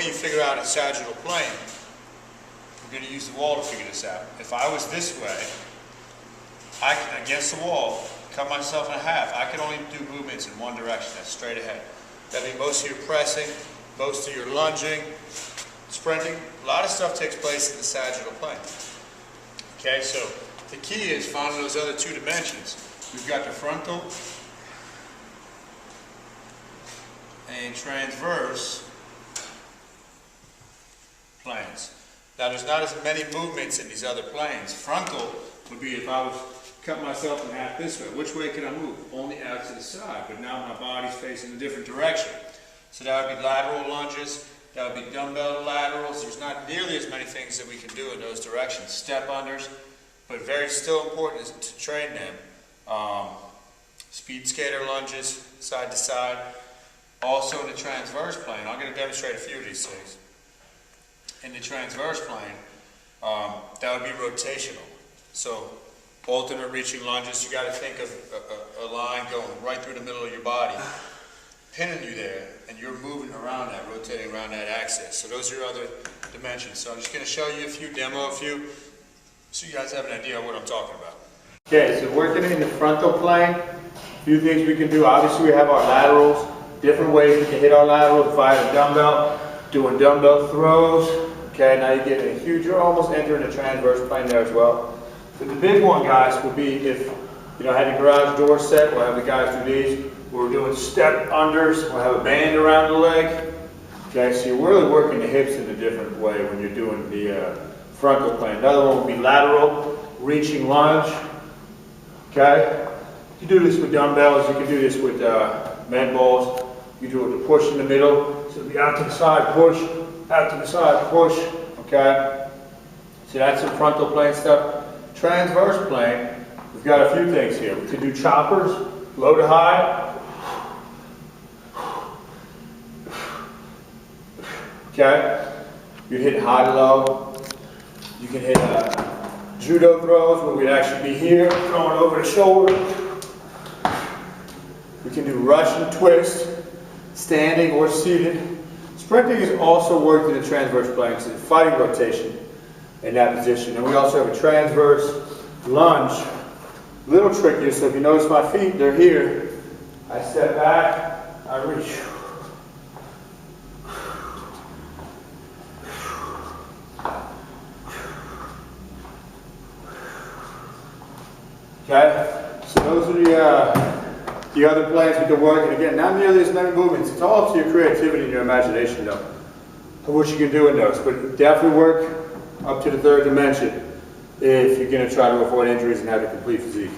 way you figure out a sagittal plane, we're going to use the wall to figure this out. If I was this way, I can, against the wall, cut myself in half. I can only do movements in one direction, that's straight ahead. That'd be most of your pressing, most of your lunging, sprinting. A lot of stuff takes place in the sagittal plane. Okay, so the key is finding those other two dimensions. We've got the frontal and transverse planes. Now there's not as many movements in these other planes. Frontal would be if I was cut myself in half this way. Which way can I move? Only out to the side, but now my body's facing a different direction. So that would be lateral lunges, that would be dumbbell laterals. There's not nearly as many things that we can do in those directions. Step unders, but very still important is to train them. Speed skater lunges, side to side. Also in the transverse plane, I'm going to demonstrate a few of these things. In the transverse plane, that would be rotational. So alternate reaching lunges, you got to think of a line going right through the middle of your body, pinning you there, and you're moving around that, rotating around that axis. So those are your other dimensions. So I'm just going to show you a few, demo a few, so you guys have an idea of what I'm talking about. Okay, so working in the frontal plane, a few things we can do. Obviously we have our laterals, different ways we can hit our laterals via the dumbbell, doing dumbbell throws. Okay, now you're getting a huge, you're almost entering the transverse plane there as well. But the big one, guys, would be if, you know, had the garage door set, we'll have the guys do these. We're doing step unders, we'll have a band around the leg. Okay, so you're really working the hips in a different way when you're doing the frontal plane. Another one would be lateral, reaching lunge. Okay, you can do this with dumbbells, you can do this with med balls. You do it with a push in the middle, so it'll be out to the side, push, out to the side, push, okay? So that's some frontal plane stuff. Transverse plane, we've got a few things here. We could do choppers, low to high. Okay? You hit high to low. You can hit judo throws where we'd actually be here, throwing over the shoulder. We can do Russian twist, standing or seated. Sprinting is also worked in the transverse plane, so it's fighting rotation in that position. And we also have a transverse lunge, a little trickier. So if you notice my feet, they're here. I step back, I reach. Okay, so those are the other planes we can work, and again, not nearly as many movements. It's all up to your creativity and your imagination, though, of what you can do in those. But definitely work up to the third dimension if you're going to try to avoid injuries and have a complete physique.